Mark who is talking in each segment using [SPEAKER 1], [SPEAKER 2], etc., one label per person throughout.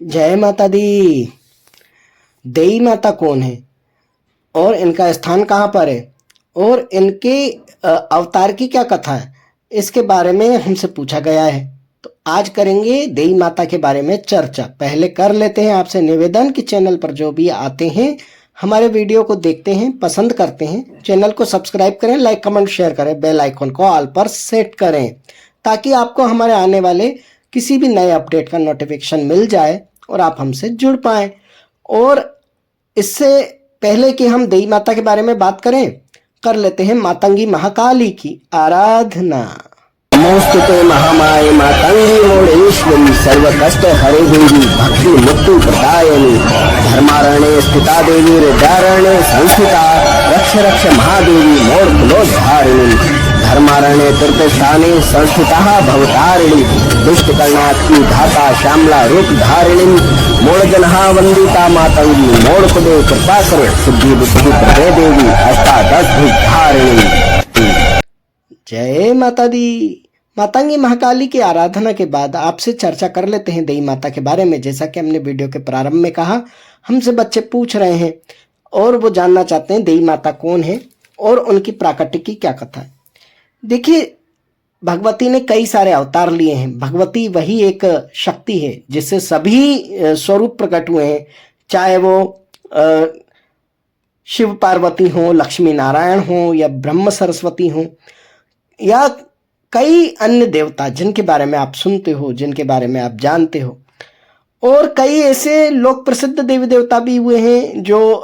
[SPEAKER 1] जय माता दी। देवी माता कौन है और इनका स्थान कहाँ पर है और इनके अवतार की क्या कथा है, इसके बारे में हमसे पूछा गया है। तो आज करेंगे देवी माता के बारे में चर्चा। पहले कर लेते हैं आपसे निवेदन कि चैनल पर जो भी आते हैं, हमारे वीडियो को देखते हैं, पसंद करते हैं, चैनल को सब्सक्राइब करें, लाइक कमेंट शेयर करें, बेल आइकन को ऑल पर सेट करें ताकि आपको हमारे आने वाले किसी भी नए अपडेट का नोटिफिकेशन मिल जाए और आप हमसे जुड़ पाएं। और इससे पहले कि हम देवी माता के बारे में बात करें, कर लेते हैं मातंगी महाकाली की आराधना।
[SPEAKER 2] नमोस्तुते महामाये मातंगी मोडेश्वरी सर्व कष्ट हरे देवी भक्ति मुक्ति प्रदायिनी धर्मारण्ये स्थिता देवी हृदयारण्ये संस्थिता रक्ष रक्ष महादेवी मोड़ कुलोद्धारिणी धर्मारण्ये तीर्थस्थाने संस्थिता भवतारिणी दुष्ट कर्णात्की धाता श्यामला रूप धारिणी मोड़ जनहा वंदिता मातंगी मोड़ कुदे कृपा करो सिद्धि बुद्धि प्रदे देवी अष्टादश धारिणी।
[SPEAKER 1] जय माता दी। मातंगी महाकाली की आराधना के बाद आपसे चर्चा कर लेते हैं देवी माता के बारे में। जैसा कि हमने वीडियो के प्रारंभ में कहा, हमसे बच्चे पूछ रहे हैं और वो जानना चाहते हैं देवी माता कौन है और उनकी प्राकट्य की क्या कथा है। देखिए, भगवती ने कई सारे अवतार लिए हैं। भगवती वही एक शक्ति है जिससे सभी स्वरूप प्रकट हुए हैं, चाहे वो शिव पार्वती हो, लक्ष्मी नारायण हो या ब्रह्म सरस्वती हो या कई अन्य देवता जिनके बारे में आप सुनते हो, जिनके बारे में आप जानते हो। और कई ऐसे लोक प्रसिद्ध देवी देवता भी हुए हैं जो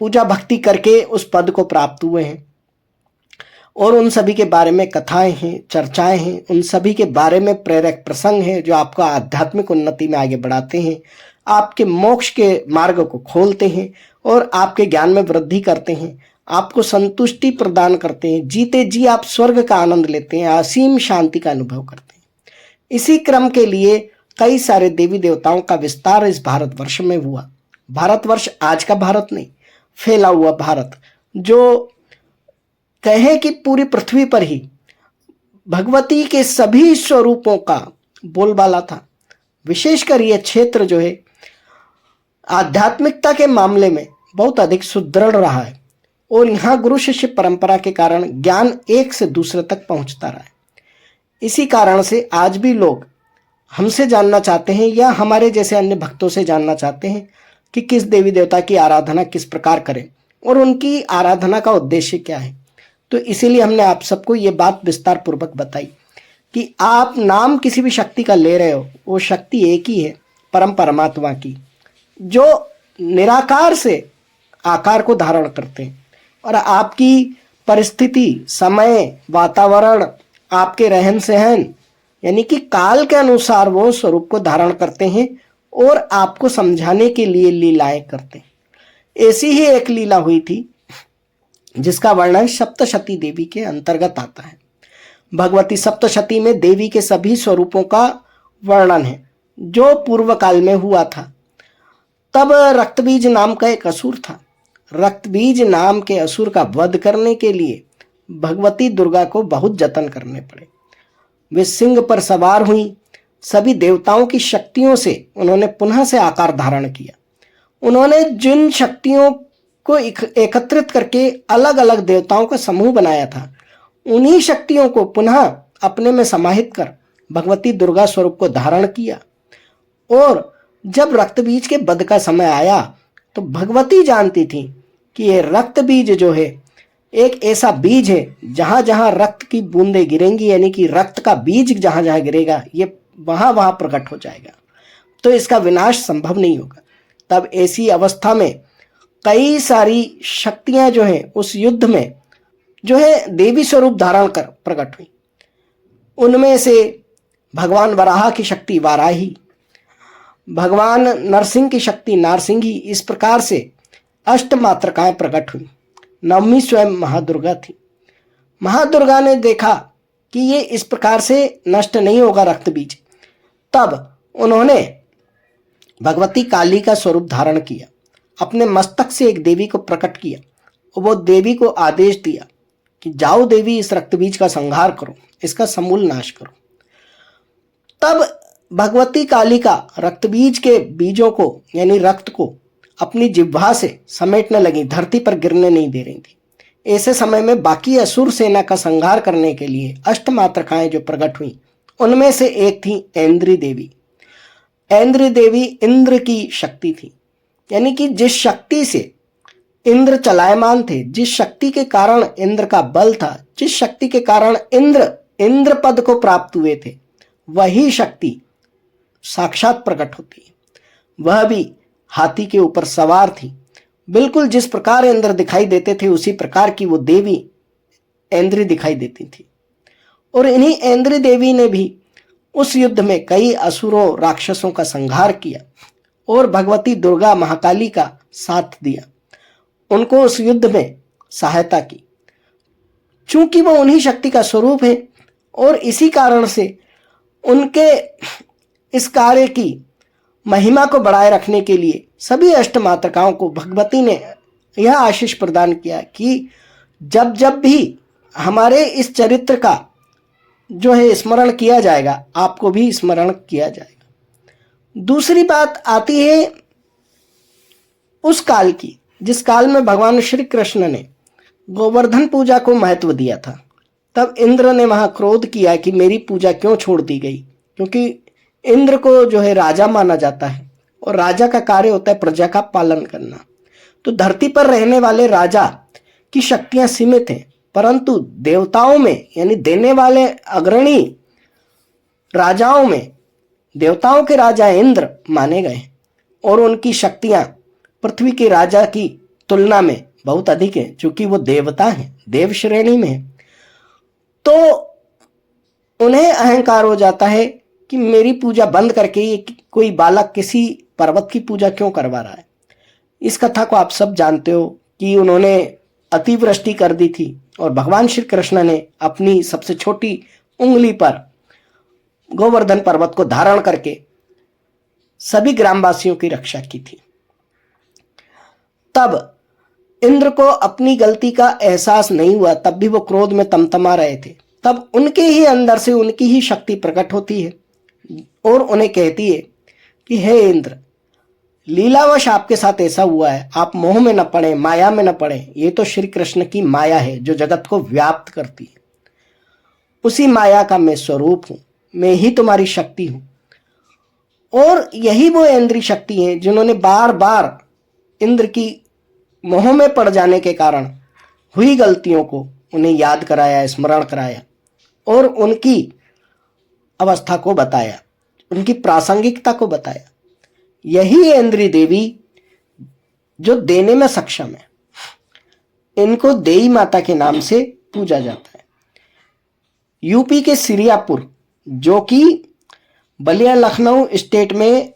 [SPEAKER 1] पूजा भक्ति करके उस पद को प्राप्त हुए हैं और उन सभी के बारे में कथाएं हैं, चर्चाएं हैं। उन सभी के बारे में प्रेरक प्रसंग हैं जो आपको आध्यात्मिक उन्नति में आगे बढ़ाते हैं, आपके मोक्ष के मार्ग को खोलते हैं और आपके ज्ञान में वृद्धि करते हैं, आपको संतुष्टि प्रदान करते हैं। जीते जी आप स्वर्ग का आनंद लेते हैं, असीम शांति का अनुभव करते हैं। इसी क्रम के लिए कई सारे देवी देवताओं का विस्तार इस भारतवर्ष में हुआ। भारतवर्ष आज का भारत नहीं, फैला हुआ भारत, जो कहे कि पूरी पृथ्वी पर ही भगवती के सभी स्वरूपों का बोलबाला था। विशेषकर यह क्षेत्र जो है आध्यात्मिकता के मामले में बहुत अधिक सुदृढ़ रहा है और यहाँ गुरु शिष्य परंपरा के कारण ज्ञान एक से दूसरे तक पहुंचता रहा है। इसी कारण से आज भी लोग हमसे जानना चाहते हैं या हमारे जैसे अन्य भक्तों से जानना चाहते हैं कि किस देवी देवता की आराधना किस प्रकार करें और उनकी आराधना का उद्देश्य क्या है। तो इसीलिए हमने आप सबको ये बात विस्तार पूर्वक बताई कि आप नाम किसी भी शक्ति का ले रहे हो, वो शक्ति एक ही है, परम परमात्मा की, जो निराकार से आकार को धारण करते हैं और आपकी परिस्थिति, समय, वातावरण, आपके रहन सहन यानी कि काल के अनुसार वो स्वरूप को धारण करते हैं और आपको समझाने के लिए लीलाएं करते हैं। ऐसी ही एक लीला हुई थी जिसका वर्णन सप्तशती देवी के अंतर्गत आता है। भगवती सप्तशती में देवी के सभी स्वरूपों का वर्णन है जो पूर्व काल में हुआ था। तब रक्तबीज नाम का एक असुर था। रक्तबीज नाम के असुर का वध करने के लिए भगवती दुर्गा को बहुत जतन करने पड़े। वे सिंह पर सवार हुई, सभी देवताओं की शक्तियों से उन्होंने पुनः से आकार धारण किया। उन्होंने जिन शक्तियों को एकत्रित करके अलग अलग देवताओं का समूह बनाया था, उन्हीं शक्तियों को पुनः अपने में समाहित कर भगवती दुर्गा स्वरूप को धारण किया। और जब रक्त बीज के वध का समय आया तो भगवती जानती थी कि ये रक्त बीज जो है एक ऐसा बीज है जहां जहां रक्त की बूंदें गिरेंगी, यानी कि रक्त का बीज जहां जहां गिरेगा ये वहां वहां प्रकट हो जाएगा, तो इसका विनाश संभव नहीं होगा। तब ऐसी अवस्था में कई सारी शक्तियां जो है उस युद्ध में जो है देवी स्वरूप धारण कर प्रकट हुई। उनमें से भगवान वराह की शक्ति वाराही, भगवान नरसिंह की शक्ति नारसिंही, इस प्रकार से अष्ट मातृकाएं प्रकट हुई। नवमी स्वयं महादुर्गा थी। महादुर्गा ने देखा कि ये इस प्रकार से नष्ट नहीं होगा रक्त बीज, तब उन्होंने भगवती काली का स्वरूप धारण किया, अपने मस्तक से एक देवी को प्रकट किया और वो देवी को आदेश दिया कि जाओ देवी, इस रक्त बीज का संहार करो, इसका समूल नाश करो। तब भगवती कालिका रक्तबीज के बीजों को यानी रक्त को अपनी जिह्वा से समेटने लगी, धरती पर गिरने नहीं दे रही थी। ऐसे समय में बाकी असुर सेना का संहार करने के लिए अष्टमात्रकाएं जो प्रकट हुई, उनमें से एक थी ऐन्द्री देवी। ऐन्द्री देवी इंद्र की शक्ति थी, यानी कि जिस शक्ति से इंद्र चलायमान थे, जिस शक्ति के कारण इंद्र का बल था, जिस शक्ति के कारण इंद्र पद को प्राप्त हुए थे, वही शक्ति साक्षात प्रकट होती है। वह भी हाथी के ऊपर सवार थी। बिल्कुल जिस प्रकार इंद्र दिखाई देते थे उसी प्रकार की वो देवी ऐन्द्री दिखाई देती थी। और इन्हीं ऐन्द्री देवी ने भी उस युद्ध में कई असुरों राक्षसों का संहार किया और भगवती दुर्गा महाकाली का साथ दिया, उनको उस युद्ध में सहायता की। चूंकि वो उन्हीं शक्ति का स्वरूप है और इसी कारण से उनके इस कार्य की महिमा को बढ़ाए रखने के लिए सभी अष्टमातृकाओं को भगवती ने यह आशीष प्रदान किया कि जब जब भी हमारे इस चरित्र का जो है स्मरण किया जाएगा, आपको भी स्मरण किया जाएगा। दूसरी बात आती है उस काल की जिस काल में भगवान श्री कृष्ण ने गोवर्धन पूजा को महत्व दिया था। तब इंद्र ने वहां क्रोध किया कि मेरी पूजा क्यों छोड़ दी गई, क्योंकि इंद्र को जो है राजा माना जाता है और राजा का कार्य होता है प्रजा का पालन करना। तो धरती पर रहने वाले राजा की शक्तियां सीमित हैं, परंतु देवताओं में यानी देने वाले अग्रणी राजाओं में देवताओं के राजा इंद्र माने गए और उनकी शक्तियां पृथ्वी के राजा की तुलना में बहुत अधिक है, क्योंकि वो देवता हैं, देव श्रेणी में है। तो उन्हें अहंकार हो जाता है कि मेरी पूजा बंद करके ये कोई बालक किसी पर्वत की पूजा क्यों करवा रहा है। इस कथा को आप सब जानते हो कि उन्होंने अतिवृष्टि कर दी थी और भगवान श्री कृष्ण ने अपनी सबसे छोटी उंगली पर गोवर्धन पर्वत को धारण करके सभी ग्रामवासियों की रक्षा की थी। तब इंद्र को अपनी गलती का एहसास नहीं हुआ, तब भी वो क्रोध में तमतमा रहे थे। तब उनके ही अंदर से उनकी ही शक्ति प्रकट होती है और उन्हें कहती है कि हे इंद्र, लीलावश आपके साथ ऐसा हुआ है, आप मोह में न पड़े, माया में न पड़े। ये तो श्री कृष्ण की माया है जो जगत को व्याप्त करती है। उसी माया का मैं स्वरूप हूं, मैं ही तुम्हारी शक्ति हूं। और यही वो इंद्री शक्ति है जिन्होंने बार बार इंद्र की मोह में पड़ जाने के कारण हुई गलतियों को उन्हें याद कराया, स्मरण कराया और उनकी अवस्था को बताया, उनकी प्रासंगिकता को बताया। यही इंद्री देवी जो देने में सक्षम है, इनको देई माता के नाम से पूजा जाता है। यूपी के सिरियापुर, जो कि बलिया लखनऊ स्टेट में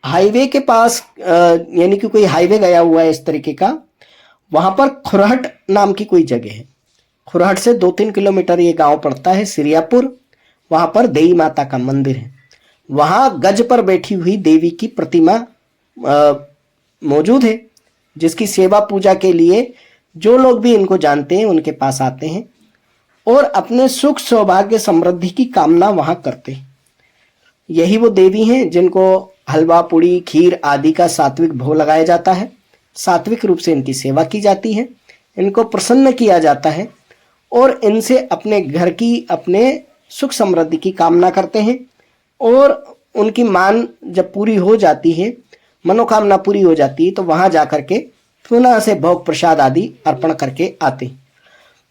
[SPEAKER 1] हाईवे के पास यानी कि कोई हाईवे गया हुआ है इस तरीके का, वहां पर खुरहट नाम की कोई जगह है। खुरहट से 2-3 किलोमीटर ये गांव पड़ता है सिरियापुर। वहां पर देई माता का मंदिर है। वहां गज पर बैठी हुई देवी की प्रतिमा मौजूद है, जिसकी सेवा पूजा के लिए जो लोग भी इनको जानते हैं उनके पास आते हैं और अपने सुख सौभाग्य समृद्धि की कामना वहां करते हैं। यही वो देवी हैं जिनको हलवा पूड़ी खीर आदि का सात्विक भोग लगाया जाता है। सात्विक रूप से इनकी सेवा की जाती है, इनको प्रसन्न किया जाता है और इनसे अपने घर की, अपने सुख समृद्धि की कामना करते हैं। और उनकी मान जब पूरी हो जाती है, मनोकामना पूरी हो जाती है, तो वहां जाकर के पुनः से भोग प्रसाद आदि अर्पण करके आते हैं।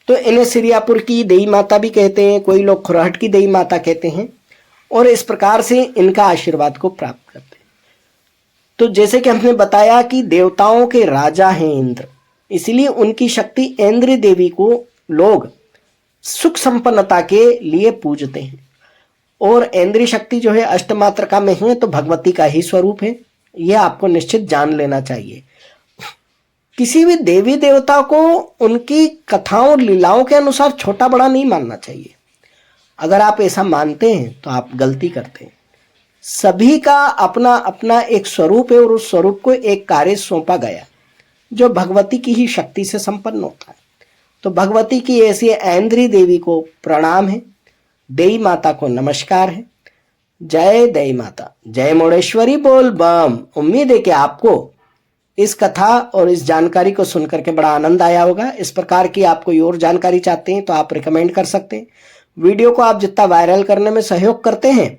[SPEAKER 1] तो इन्हें सिरियापुर की देई माता भी कहते हैं, कोई लोग खुरहट की देई माता कहते हैं और इस प्रकार से इनका आशीर्वाद को प्राप्त करते हैं। तो जैसे कि हमने बताया कि देवताओं के राजा हैं इंद्र, इसलिए उनकी शक्ति ऐन्द्री देवी को लोग सुख संपन्नता के लिए पूजते हैं। और ऐन्द्री शक्ति जो है अष्टमात्रका में है तो भगवती का ही स्वरूप है, यह आपको निश्चित जान लेना चाहिए। किसी भी देवी देवता को उनकी कथाओं और लीलाओं के अनुसार छोटा बड़ा नहीं मानना चाहिए। अगर आप ऐसा मानते हैं तो आप गलती करते हैं। सभी का अपना अपना एक स्वरूप है और उस स्वरूप को एक कार्य सौंपा गया जो भगवती की ही शक्ति से संपन्न होता है। तो भगवती की ऐसी ऐन्द्री देवी को प्रणाम है, देई माता को नमस्कार है। जय दई माता, जय मुंडेश्वरी बोल बम। उम्मीद है कि आपको इस कथा और इस जानकारी को सुनकर के बड़ा आनंद आया होगा। इस प्रकार की आप कोई और जानकारी चाहते हैं तो आप रिकमेंड कर सकते हैं। वीडियो को आप जितना वायरल करने में सहयोग करते हैं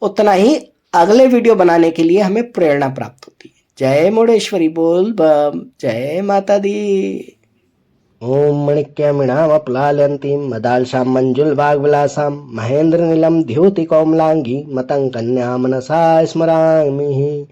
[SPEAKER 1] उतना ही अगले वीडियो बनाने के लिए हमें प्रेरणा प्राप्त होती है। जय मुंडेश्वरी बोल बम, जय माता दी। ओम मणिक्यमिणामप्लाल्यन्तीं मदालशां मंजुलभागविलासां महेन्द्रनीलं द्युतिकौमलांगी मतं कन्या मनसा स्मरामि।